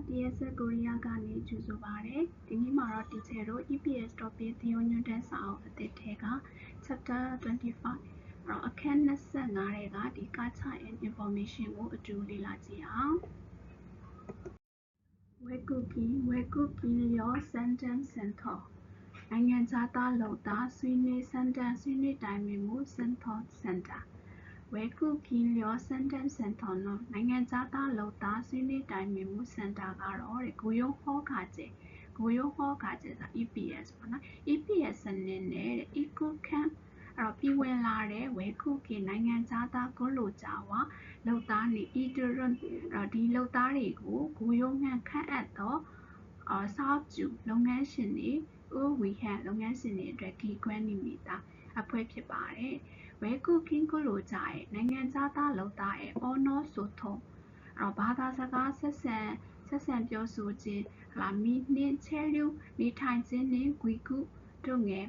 TSS ကိုရီးယားကနေကြိုဆိုပါတယ်။ဒီနေ့မှာတော့ teacher တို့ EPS topic သင်ရိုးညွှန်းတမ်းစာအုပ်အသစ်ထဲက chapter 25အခန်း25ထဲကဒီ culture and information ကိုအတူလေ့လာကြည့်အောင်။ 외국인 여 sentence center နိုင်ငံခြားသားလုပ်သားဆွေးနွေး sentence ဆွေးနွေးတိုင်ပင်မှု center 외국인 여 sentence center နော်နိုင်ငံခြားသားလုပ်သားဆွေးနွေးတိုင်ပင်မှု center ကတော့ကိုယုံဟောခါကျဲဆိုတာ EPS ပေါ့နော် EPS စနစ်နဲ့ equal camp အဲ့တော့ပြည်ဝင်လာတဲ့ဝဲခုကနိုင်ငံခြားသားကိုလိုကြဝါလုပ်သားနေ Iterun ဒီလုပ်သားတွေကိုကိုယုံငံခန့်အပ်သောစာအုပ်ကျူလုပ်ငန်းရှင်တွေဝီဟန်လုပ်ငန်းရှင်တွေအတွက်ဒီကွဲနေမိတာအဖွဲ့ဖြစ်ပါတယ်ဝဲခုကင်းကိုလိုကြရဲ့နိုင်ငံခြားသားလုပ်သားရဲ့ honor ဆိုထုံးဘာသာစကားဆက်ဆံပြောဆိုခြင်းမိနှင်းချဲလူနေထိုင်ခြင်းနဲ့ဂွီကုတို့ငယ်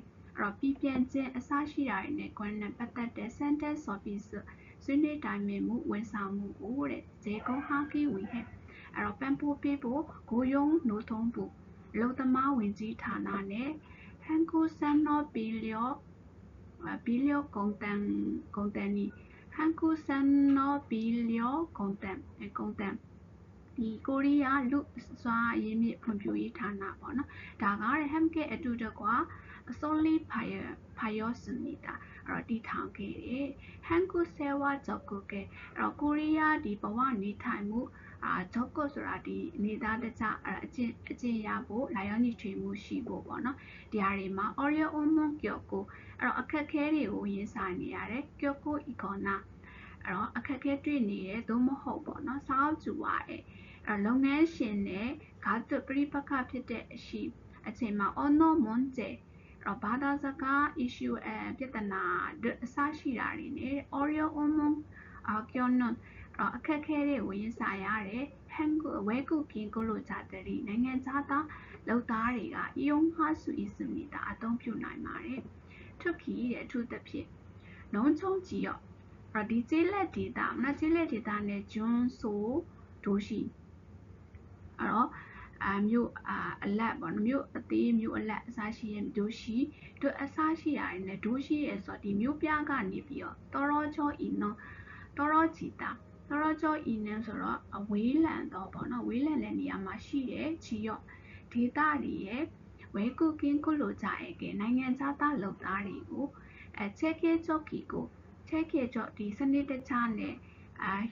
ပြည်ပြန်ခြင်းအစရှိတာတွေနဲ့ကွန်းနဲ့ပတ်သက်တဲ့ sentence officer ဆွေးနွေးတိုင်ပင်မှုဝန်ဆောင်မှုကိုတဲ့ဂျေကုန်းဟာကီဝီဟဲပံ့ပိုးပေးဖို့ကိုယုံနိုးထုံးဖို့အလုပ်သမားဝင်ကြီးဌာနနဲ့ဟန်ကူဆန်နော်ဘီလျောကုန်တန်နီဟန်ကူဆန်နော်ဘီလျောကုန်တန်ဒီကိုရီးယားလူစွာရင်းမြစ်ဖွံ့ဖြိုးရေးဌာနပေါ့နော်ဒါကဟမ်ကေအတူတကွာဆိုလီဖာယောစမီတာတည်ထောင်ခဲ့တယ်ဟန်ကူဆဲဝါဂျော့ကိုကဲကိုရီးယားဒီဘဝနေထိုင်မှုဂျော့ကိုဆိုတာဒီနေသားတကြအကျင့်ရဖို့လာရောက်နေထွေမှုရှိဖို့ပေါ့နော်ဒီဟာတွေမှာ Oreo Omon ကျော်ကိုအခက်ခဲတွေကိုရင်ဆိုင်နေရတယ်ကျော်ကို icona အခက်ခဲတွေ့နေတယ်သို့မဟုတ်ပေါ့နော်စာအုပ်ကျူပါလုပ်ငန်းရှင်နဲ့ဂါတုပရိပခဖြစ်တဲ့အချိန်မှာ Ono Monje ဘာသာစကား issue ပြဿနာအစရှိတာတွေနဲ့ Oreo Omon ကျော်နွန်အခက်ခဲတွေကိုရင်ဆိုင်ရတယ်ဟန်ကူဝဲကူကင်းကိုလိုကြတဲ့နိုင်ငံခြားသားလုပ်သားတွေကယုံဟာဆူအီစမီတာအသုံးပြုနိုင်ပါတယ်ထုခီတဲ့အထူးသဖြင့်နှုံးချုံကြည့်ရောဒီကျေးလက်ဒေတာနဲ့ဂျွန်းဆိုဒိုရှိမြို့အလက်ပေါ့နော်မြို့အသေးမြို့အလက်အစားရှိရဲ့ဒိုရှိတို့အစားရှိရတယ်နဲ့ဒိုရှိရဲ့ဆိုဒီမြို့ပြကနေပြီးတော့တော်တော်ချောအီနော်တော်တော်ချီတာတော်တော်ချောအီနန်းဆိုတော့အဝေးလံတော့ပေါ့နော်ဝေးလံတဲ့နေရာမှာရှိတယ်ချီရော့ဒေတာတွေရဲ့ဝဲကုကင်းကုလိုကြရဲ့ကနိုင်ငံခြားသားလုပ်သားတွေကိုချက်ခဲကြော့ကီကိုချက်ခဲကြော့ဒီစနစ်တခြားနဲ့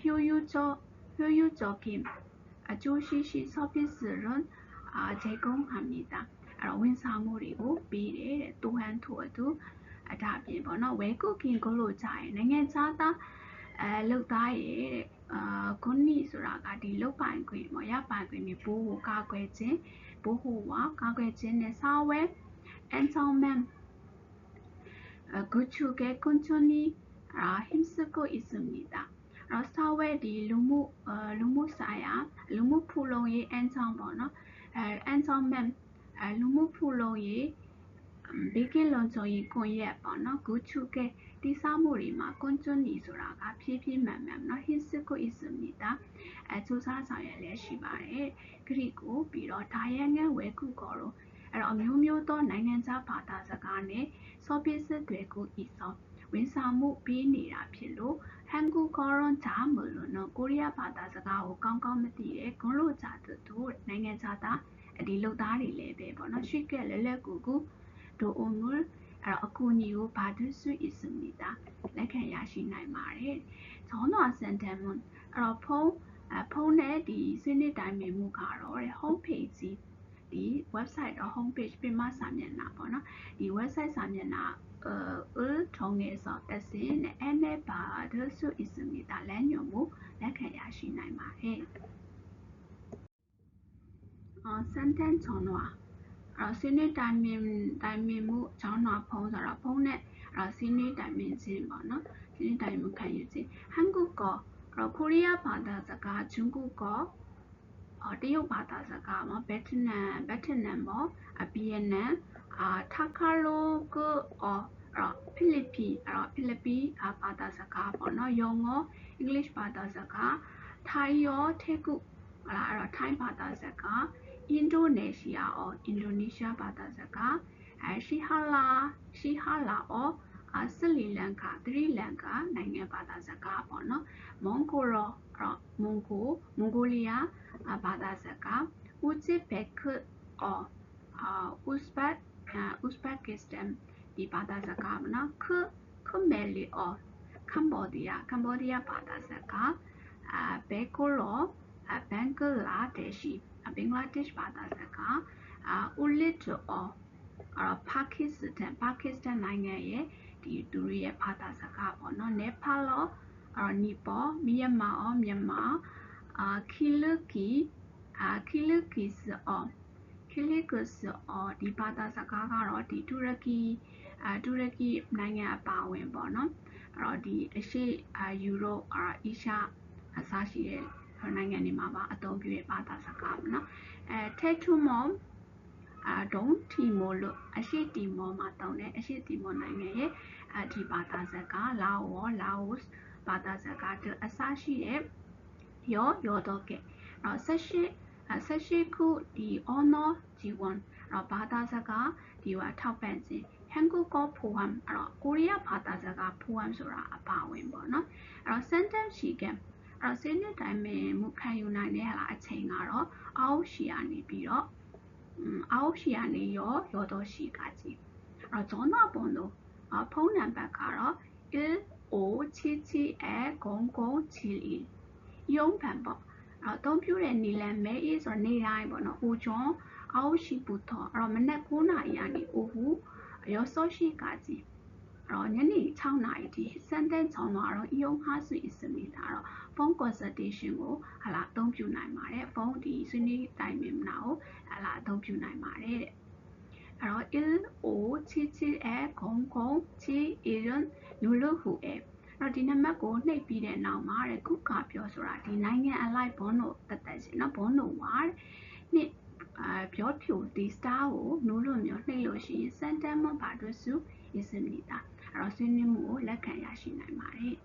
ဟျိုယူကြော့ကင်းအကျိုးရှိဆော့ပစ်စရွန်ဂျေကုန်းဟာမီတာဝန်ဆောင်မှုတွေကိုပေးတယ်တဲ့တူဟန်ထိုအတူဒါအပြင်ပေါ့နော်ဝဲကုကင်းကိုလိုကြရင်နိုင်ငံခြားသားလုပ်သားရဲ့ဂွန်နီဆိုတာကဒီလုပ်ပိုင်ခွင့်ပေါ့ရပိုင်ခွင့်တွေဘိုးကိုကာကွယ်ခြင်းဘိုးဟိုဝါကာကွယ်ခြင်းနဲ့စာဝဲအန်ဆောင်မန်ဂူချူကဲကွန်ချူနီဟင်စကိုအစ်စမီတာစာဝဲဒီလူမှုဆိုင်ရာလူမှုဖူလုံရေးအန်ဆောင်ပေါ့နော်အန်ဆောင်မန်လူမှုဖူလုံရေးဘေးကင်းလုံခြုံရေးကွန်ရက်ပေါ့နော်ဂူချူကဲတိစားမှုတွေမှာကွန်ကျွန်းနီဆိုတာကဖြည်းဖြည်းမှန်နော်ဟစ်စကိုအစ်စမီတာစူးစမ်းဆောင်ရွက်လည်းရှိပါတယ်ဂရိကိုပြီးတော့ဒါယန်ငယ်ဝဲခုကောတော့အမျိုးသောနိုင်ငံခြားဘာသာစကားနဲ့ဆော့ပစ်စစ်တွေကိုဤဆောင်ဝန်ဆောင်မှုပေးနေတာဖြစ်လို့ဟန်ကူကောရွန်ဂျာမလို့နော်ကိုရီးယားဘာသာစကားကိုကောင်းမသိတဲ့ဂွန်လိုဂျာတို့နိုင်ငံခြားသားဒီလုပ်သားတွေလည်းပဲပေါ့နော်ရှိကဲလဲကူဒိုအိုမူအကူအညီကိုဘာဒုဆွေအစ်စမီတာလက်ခံရရှိနိုင်ပါတယ်။ဂျောင်းတော်စန်တန်မွန်ဖုန်းနဲ့ဒီဆွေးနွေးတိုင်ပင်မှုကတော့ home page ဒီ website home page ပြင်မစာမျက်နှာပေါ့နော်ဒီ website စာမျက်နှာထုံငယ်ဆောင်တက်စင်နဲ့အနေပါဒုဆွေအစ်စမီတာလမ်းညွှန်မှုလက်ခံရရှိနိုင်ပါတယ်။စန်တန်ချောင်းတော်ဆွေးနွေးတိုင်ပင်မှုကျောင်းတော်ဖုန်းဆိုတော့ဖုန်းနဲ့ဆွေးနွေးတိုင်ပင်ခြင်းပေါ့နော်ဆွေးနွေးတိုင်ပင်ခံယူခြင်းဟန်ကူကောကိုရီးယားဘာသာစကားဂျွန်ကူကောတရုတ်ဘာသာစကားပေါ့ဗက်တနမ်ပေါ့ဗီယက်နမ်taka logo ဖိလစ်ပိဘာသာစကားပေါ့နော်ယောငေါ English ဘာသာစကားထိုင်ရောထေကု အဲ့တော့ထိုင်းဘာသာစကားအင်ဒိုနီးရှားအော်အင်ဒိုနီးရှားဘာသာစကားရှိဟာလာအော်စလီလန်ကာသီရိလန်ကာနိုင်ငံဘာသာစကားပေါ့နော်မွန်ဂိုရောမွန်ဂိုလီးယားဘာသာစကားဥဇဘက်အော်ဥဇဘက်ကစ္စတန်ဒီဘာသာစကားပေါ့နော်ခမဲလီအော်ကမ္ဘောဒီးယားဘာသာစကားဘဲကိုရောဘင်္ဂလားဒေ့ရှ်ဘာသာစကားဥလစ်အော်ပါကစ္စတန်နိုင်ငံရဲ့ဒီသူတို့ရဲ့ဘာသာစကားပေါ့နော်နေပါလောနီပေါ်မြန်မာခီလကီစအော်ဒီဘာသာစကားကတော့ဒီတူရကီနိုင်ငံအပါဝင်ပေါ့နော်အဲ့တော့ဒီအရှေ့ယူရိုပအာရှအစရှိတဲ့နိုင်ငံတွေမှာပါအသုံးပြုတဲ့ဘာသာစကားပေါ့နော်ထဲထူမောဒုံတီမိုလို့အရှေ့တီမောမှာတောင်းတဲ့အရှေ့တီမောနိုင်ငံရဲ့ဒီဘာသာစကားလာအိုဘာသာစကားအစရှိတဲ့ရောတော့ကဲ18ခုဒီအော်နော်ဂျီဝန်ဘာသာစကားဒီဟာထောက်ပံ့ခြင်း한국어 포함အဲ့တော့ကိုရီးယားဘာသာစကား 포함 ဆိုတာအပါဝင်ပေါ့နော်အဲ့တော့ sentence ရှိကအဲ့တော့စနစ်တိုင်းမှာမူခံယူနိုင်တဲ့အချိန်ကတော့အောက်ရှိကနေပြီးတော့ရောတော့ရှိကကြီးအဲ့တော့전화 번호ဖုန်းနံပါတ်ကတော့15770071ရုံးဖန်ပေါ့အသုံးပြုတဲ့နေလမ်းမဲအေးဆိုတော့နေတိုင်းပေါ့နော်ဦးကျွန်းအောက်ရှိပူထော်အဲ့တော့မနက်9နာရီကနေ오후6시까지ညနေ6နာရီထိစံတဲ့ချောင်းတော့이용할 수 있습니다အဲ့တော့ဖုန်း consultation ကိုအသုံးပြုနိုင်ပါတယ်ဖုန်းဒီဆွေးနွေးတိုင်ပင်မနာကိုအသုံးပြုနိုင်ပါတယ်တဲ့အဲ့တော့15770071누르후 앱အဲ့တော့ဒီနံပါတ်ကိုနှိပ်ပြီးတဲ့နောက်မှာတဲ့ခုကပြောဆိုတာဒီနိုင်ငံအလိုက်ဘွန်းတို့တက်ရှင်နော်ဘွန်းတို့ဝါနှစ်ပြောဖြူဒီ star ကိုနိုးလို့မျိုးနှိပ်လို့ရှိရင်စန်တန်မဘာတို့စု 있습니다အဲ့တော့ဆွေးနွေးမှုကိုလက်ခံရရှိနိုင်ပါတယ်